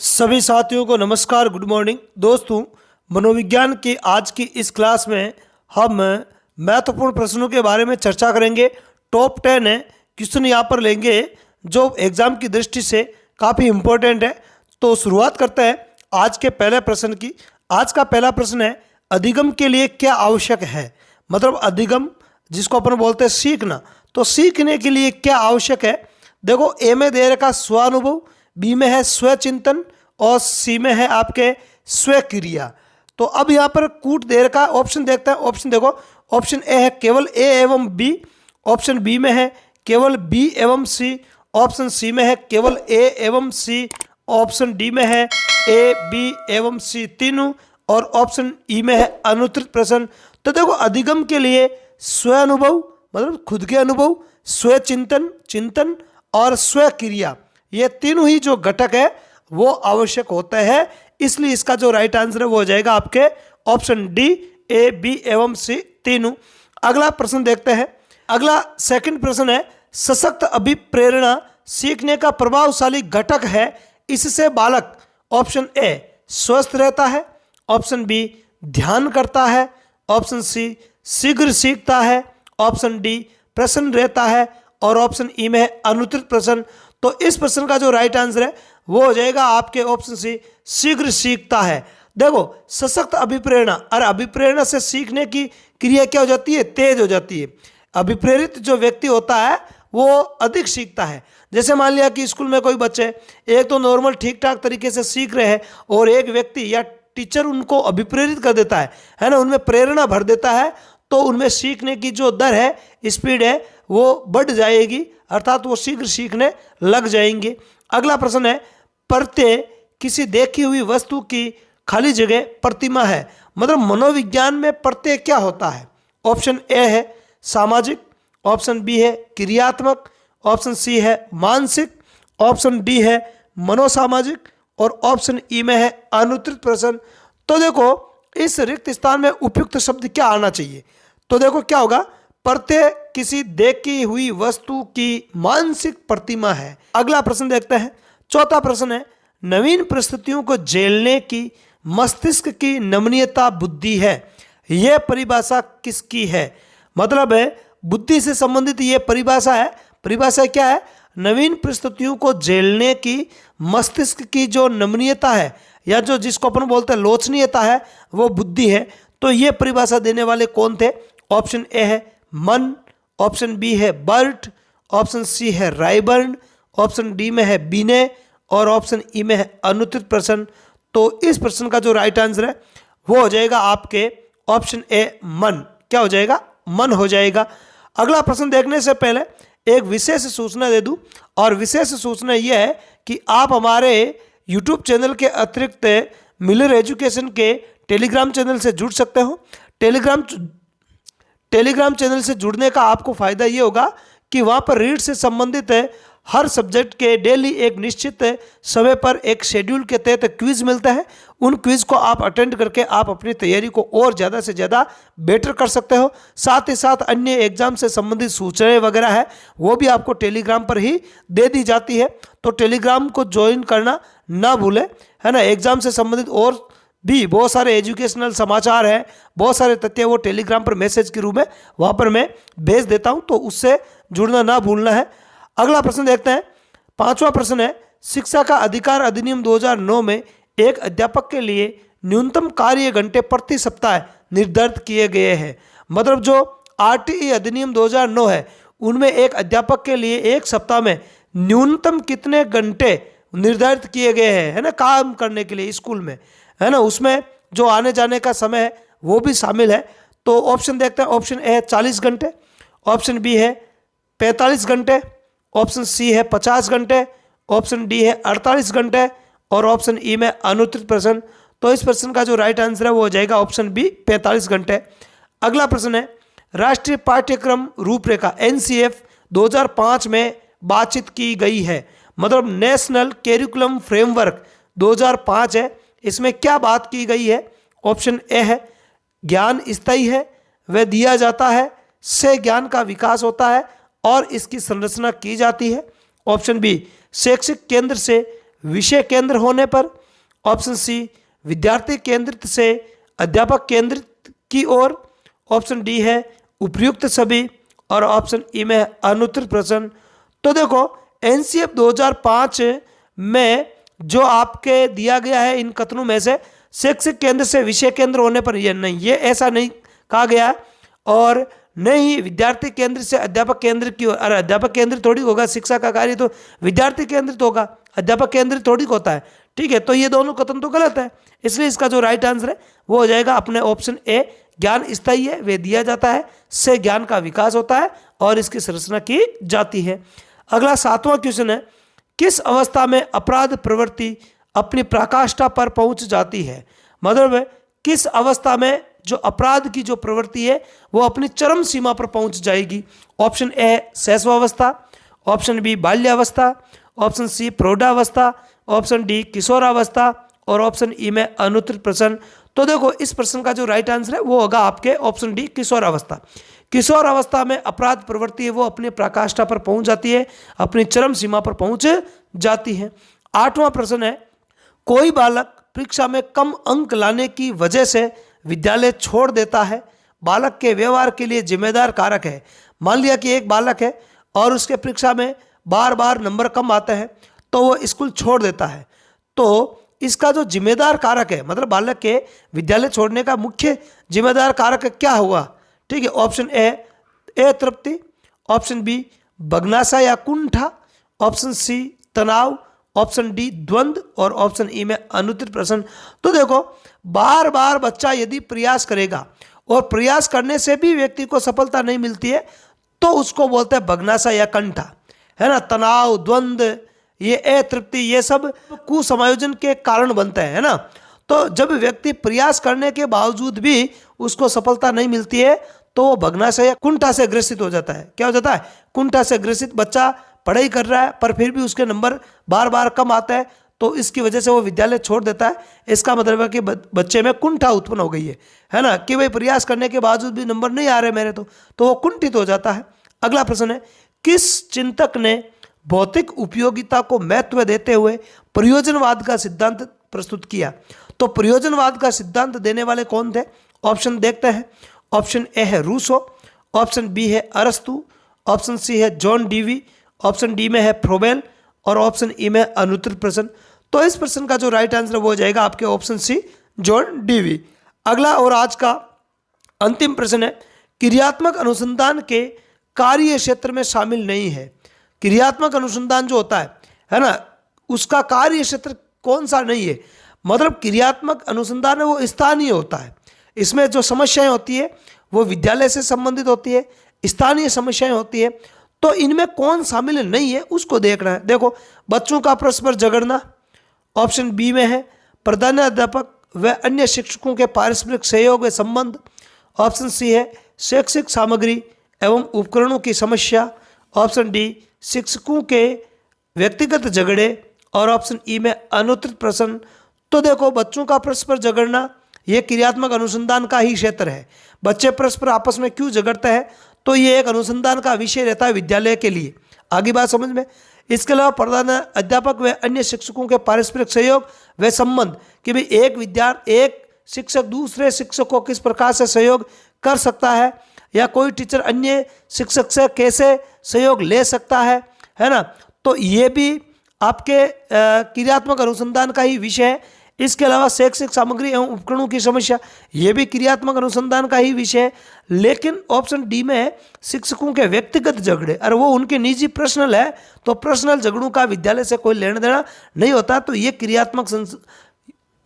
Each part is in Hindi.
सभी साथियों को नमस्कार, गुड मॉर्निंग। दोस्तों, मनोविज्ञान की आज की इस क्लास में हम महत्वपूर्ण प्रश्नों के बारे में चर्चा करेंगे। टॉप 10 क्वेश्चन यहाँ पर लेंगे जो एग्जाम की दृष्टि से काफ़ी इम्पोर्टेंट है। तो शुरुआत करते हैं आज के पहले प्रश्न की। आज का पहला प्रश्न है, अधिगम के लिए क्या आवश्यक है। मतलब अधिगम जिसको अपन बोलते हैं सीखना, तो सीखने के लिए क्या आवश्यक है। देखो, ए में दे रखा स्वानुभव, बी में है स्वचिंतन और सी में है आपके स्वक्रिया। तो अब यहाँ पर कूट दे रखा ऑप्शन देखते हैं। ऑप्शन देखो, ऑप्शन ए है केवल ए एवं बी, ऑप्शन बी में है केवल बी एवं सी, ऑप्शन सी में है केवल ए एवं सी, ऑप्शन डी में है ए बी एवं सी तीनों, और ऑप्शन ई में है अनुत्तरित प्रश्न। तो देखो, अधिगम के लिए स्व अनुभव मतलब खुद के अनुभव, स्वचिंतन चिंतन और स्वक्रिया, ये तीनों ही जो घटक है वो आवश्यक होता है। इसलिए इसका जो राइट आंसर है वो हो जाएगा आपके ऑप्शन डी, ए बी एवं सी तीनों। अगला प्रश्न देखते हैं। अगला सेकंड प्रश्न है, सशक्त अभिप्रेरणा सीखने का प्रभावशाली घटक है, इससे बालक ऑप्शन ए स्वस्थ रहता है, ऑप्शन बी ध्यान करता है, ऑप्शन सी शीघ्र सीखता है, ऑप्शन डी प्रसन्न रहता है, और ऑप्शन ई में है अनुत्तरित प्रश्न। तो इस प्रश्न का जो राइट आंसर है वो हो जाएगा आपके ऑप्शन सी, शीघ्र सीखता है। देखो, सशक्त अभिप्रेरणा, और अभिप्रेरणा से सीखने की क्रिया क्या हो जाती है, तेज हो जाती है। अभिप्रेरित जो व्यक्ति होता है वो अधिक सीखता है। जैसे मान लिया कि स्कूल में कोई बच्चे एक तो नॉर्मल ठीक ठाक तरीके से सीख रहे हैं और एक व्यक्ति या टीचर उनको अभिप्रेरित कर देता है ना, उनमें प्रेरणा भर देता है, तो उनमें सीखने की जो दर है, स्पीड है, वो बढ़ जाएगी, अर्थात वो शीघ्र सीखने लग जाएंगे। अगला प्रश्न है, प्रत्यय किसी देखी हुई वस्तु की खाली जगह प्रतिमा है। मतलब मनोविज्ञान में प्रत्यय क्या होता है। ऑप्शन ए है सामाजिक, ऑप्शन बी है क्रियात्मक, ऑप्शन सी है मानसिक, ऑप्शन डी है मनोसामाजिक, और ऑप्शन ई में है अनुत्तरित प्रश्न। तो देखो, इस रिक्त स्थान में उपयुक्त शब्द क्या आना चाहिए। तो देखो क्या होगा, प्रत्यय किसी देखी हुई वस्तु की मानसिक प्रतिमा है। अगला प्रश्न देखते हैं। चौथा प्रश्न है, नवीन परिस्थितियों को झेलने की मस्तिष्क की नमनीयता बुद्धि है, यह परिभाषा किसकी है। मतलब है बुद्धि से संबंधित ये परिभाषा है। परिभाषा क्या है, नवीन परिस्थितियों को झेलने की मस्तिष्क की जो नमनीयता है, या जो जिसको अपन बोलते हैं लोचनीयता है, वो बुद्धि है। तो ये परिभाषा देने वाले कौन थे। ऑप्शन ए है मन, ऑप्शन बी है बर्ट, ऑप्शन सी है रायबर्न, ऑप्शन डी में है बीने, और ऑप्शन ई में है अनुत्तरित प्रश्न। तो इस प्रश्न का जो राइट आंसर है वो हो जाएगा आपके ऑप्शन ए मन। क्या हो जाएगा, मन हो जाएगा। अगला प्रश्न देखने से पहले एक विशेष सूचना दे दूं, और विशेष सूचना यह है कि आप हमारे यूट्यूब चैनल के अतिरिक्त मिलर एजुकेशन के टेलीग्राम चैनल से जुड़ सकते हो। टेलीग्राम चैनल से जुड़ने का आपको फ़ायदा ये होगा कि वहाँ पर रीड से संबंधित हर सब्जेक्ट के डेली एक निश्चित समय पर एक शेड्यूल के तहत क्विज़ मिलता है। उन क्विज़ को आप अटेंड करके आप अपनी तैयारी को और ज़्यादा से ज़्यादा बेटर कर सकते हो। साथ ही साथ अन्य एग्जाम से संबंधित सूचनाएं वगैरह है वो भी आपको टेलीग्राम पर ही दे दी जाती है। तो टेलीग्राम को ज्वाइन करना ना भूलें, है ना। एग्जाम से संबंधित और भी बहुत सारे एजुकेशनल समाचार हैं, बहुत सारे तथ्य वो टेलीग्राम पर मैसेज के रूप में वहाँ पर मैं भेज देता हूँ, तो उससे जुड़ना ना भूलना है। अगला प्रश्न देखते हैं। पांचवा प्रश्न है, शिक्षा का अधिकार अधिनियम 2009 में एक अध्यापक के लिए न्यूनतम कार्य घंटे प्रति सप्ताह निर्धारित किए गए हैं। मतलब जो आरटीई अधिनियम 2009 है उनमें एक अध्यापक के लिए एक सप्ताह में न्यूनतम कितने घंटे निर्धारित किए गए हैं, है ना, काम करने के लिए स्कूल में, है ना। उसमें जो आने जाने का समय है वो भी शामिल है। तो ऑप्शन देखते हैं। ऑप्शन ए है 40 घंटे, ऑप्शन बी है 45 घंटे, ऑप्शन सी है 50 घंटे, ऑप्शन डी है 48 घंटे, और ऑप्शन ई में अनुत्तरित प्रश्न। तो इस प्रश्न का जो राइट आंसर है वो हो जाएगा ऑप्शन बी 45 घंटे। अगला प्रश्न है, राष्ट्रीय पाठ्यक्रम रूपरेखा NCF 2005 में बातचीत की गई है। मतलब नेशनल कैरिकुलम फ्रेमवर्क 2005 है, इसमें क्या बात की गई है। ऑप्शन ए है ज्ञान स्थायी है, वह दिया जाता है, से ज्ञान का विकास होता है और इसकी संरचना की जाती है। ऑप्शन बी शैक्षिक केंद्र से विषय केंद्र होने पर, ऑप्शन सी विद्यार्थी केंद्रित से अध्यापक केंद्रित की ओर, ऑप्शन डी है उपयुक्त सभी, और ऑप्शन ई में अनुत्तरित प्रश्न। तो देखो एनसीएफ 2005 में जो आपके दिया गया है इन कथनों में से शैक्षिक केंद्र से विषय केंद्र होने पर यह नहीं, ये ऐसा नहीं कहा गया है, और नहीं विद्यार्थी केंद्र से अध्यापक केंद्र की ओर। अरे अध्यापक केंद्र थोड़ी होगा, शिक्षा का कार्य तो विद्यार्थी केंद्रित होगा, अध्यापक केंद्रित थोड़ी होता है। ठीक है, तो ये दोनों कथन तो गलत है, इसलिए इसका जो राइट आंसर है वो हो जाएगा अपने ऑप्शन ए। ज्ञान स्थायी है, वे दिया जाता है, से ज्ञान का विकास होता है और इसकी संरचना की जाती है। अगला 7वां क्वेश्चन है, किस अवस्था में अपराध प्रवृत्ति अपनी पराकाष्ठा पर पहुंच जाती है? मतलब किस अवस्था में जो अपराध की जो प्रवृत्ति है वो अपनी चरम सीमा पर पहुंच जाएगी? ऑप्शन ए शैशवावस्था, ऑप्शन बी बाल्यावस्था, ऑप्शन सी प्रौढ़ावस्था, ऑप्शन डी किशोरावस्था, और ऑप्शन ई में अनुत्तरित प्रश्न। तो देखो इस प्रश्न का जो राइट आंसर है वो होगा आपके ऑप्शन डी किशोरावस्था। किशोर अवस्था में अपराध प्रवृत्ति है वो अपनी पराकाष्ठा पर पहुंच जाती है, अपनी चरम सीमा पर पहुंच जाती है। 8वां प्रश्न है, कोई बालक परीक्षा में कम अंक लाने की वजह से विद्यालय छोड़ देता है, बालक के व्यवहार के लिए जिम्मेदार कारक है। मान लिया कि एक बालक है और उसके परीक्षा में बार बार नंबर कम आते हैं तो वो स्कूल छोड़ देता है, तो इसका जो जिम्मेदार कारक है, मतलब बालक के विद्यालय छोड़ने का मुख्य जिम्मेदार कारक क्या हुआ? ठीक है, ऑप्शन ए तृप्ति, ऑप्शन बी बगनासा या कुंठा, ऑप्शन सी तनाव, ऑप्शन डी द्वंद्व, और ऑप्शन ई में अनुत्तरित प्रश्न। तो देखो बार बार बच्चा यदि प्रयास करेगा और प्रयास करने से भी व्यक्ति को सफलता नहीं मिलती है तो उसको बोलते हैं बगनासा या कंठा, है ना। तनाव, द्वंद्व, ये अतृप्ति, ये सब कुसमायोजन के कारण बनते हैं, है ना। तो जब व्यक्ति प्रयास करने के बावजूद भी उसको सफलता नहीं मिलती है तो वो भग्नाशय या कुंठा से ग्रसित हो जाता है। क्या हो जाता है? कुंठा से ग्रसित। बच्चा पढ़ाई कर रहा है पर फिर भी उसके नंबर बार बार कम आते हैं तो इसकी वजह से वो विद्यालय छोड़ देता है। इसका मतलब है कि बच्चे में कुंठा उत्पन्न हो गई है ना, कि भाई प्रयास करने के बावजूद भी नंबर नहीं आ रहे मेरे, तो वो कुंठित हो जाता है। अगला प्रश्न है, किस चिंतक ने भौतिक उपयोगिता को महत्व देते हुए प्रयोजनवाद का सिद्धांत प्रस्तुत किया? तो प्रयोजनवाद का सिद्धांत देने वाले कौन थे? ऑप्शन देखते हैं। ऑप्शन ए है रूसो, ऑप्शन बी है अरस्तु, ऑप्शन सी है जॉन डीवी, ऑप्शन डी में है फ्रोबेल, और ऑप्शन ई में अनुत्तरित प्रश्न। तो इस प्रश्न का जो राइट आंसर वो हो जाएगा आपके ऑप्शन सी जॉन डीवी। अगला और आज का अंतिम प्रश्न है, क्रियात्मक अनुसंधान के कार्य क्षेत्र में शामिल नहीं है। क्रियात्मक अनुसंधान जो होता है ना, उसका कार्य क्षेत्र कौन सा नहीं है? मतलब क्रियात्मक अनुसंधान है वो स्थानीय होता है, इसमें जो समस्याएं होती है वो विद्यालय से संबंधित होती है, स्थानीय समस्याएं होती है। तो इनमें कौन शामिल नहीं है उसको देखना है। देखो बच्चों का परस्पर झगड़ना ऑप्शन बी में है, प्रधानाध्यापक व अन्य शिक्षकों के पारस्परिक सहयोग व संबंध, ऑप्शन सी है शैक्षिक सामग्री एवं उपकरणों की समस्या, ऑप्शन डी शिक्षकों के व्यक्तिगत झगड़े, और ऑप्शन ई में अनुत्तरित प्रश्न। तो देखो बच्चों का परस्पर झगड़ना ये क्रियात्मक अनुसंधान का ही क्षेत्र है। बच्चे परस्पर आपस में क्यों झगड़ते हैं तो ये एक अनुसंधान का विषय रहता है विद्यालय के लिए। आगे बात समझ में। इसके अलावा प्रधान अध्यापक व अन्य शिक्षकों के पारस्परिक सहयोग व संबंध, कि भाई एक शिक्षक दूसरे शिक्षक को किस प्रकार से सहयोग कर सकता है, या कोई टीचर अन्य शिक्षक से कैसे सहयोग ले सकता है ना। तो ये भी आपके क्रियात्मक अनुसंधान का ही विषय है। इसके अलावा शैक्षिक सामग्री एवं उपकरणों की समस्या, ये भी क्रियात्मक अनुसंधान का ही विषय है। लेकिन ऑप्शन डी में है शिक्षकों के व्यक्तिगत झगड़े, और वो उनके निजी पर्सनल है, तो पर्सनल झगड़ों का विद्यालय से कोई लेना देना नहीं होता, तो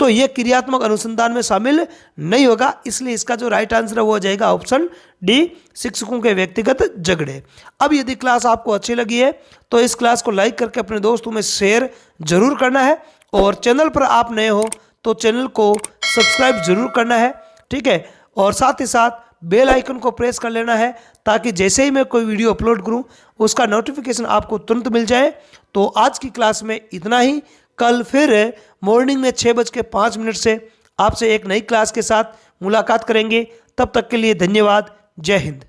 ये क्रियात्मक अनुसंधान में शामिल नहीं होगा। इसलिए इसका जो राइट आंसर है वो हो जाएगा ऑप्शन डी शिक्षकों के व्यक्तिगत झगड़े। अब यदि क्लास आपको अच्छी लगी है तो इस क्लास को लाइक करके अपने दोस्तों में शेयर जरूर करना है, और चैनल पर आप नए हो तो चैनल को सब्सक्राइब जरूर करना है, ठीक है। और साथ ही साथ बेल आइकन को प्रेस कर लेना है ताकि जैसे ही मैं कोई वीडियो अपलोड करूं उसका नोटिफिकेशन आपको तुरंत मिल जाए। तो आज की क्लास में इतना ही। कल फिर मॉर्निंग में 6:05 से आपसे एक नई क्लास के साथ मुलाकात करेंगे। तब तक के लिए धन्यवाद। जय हिंद।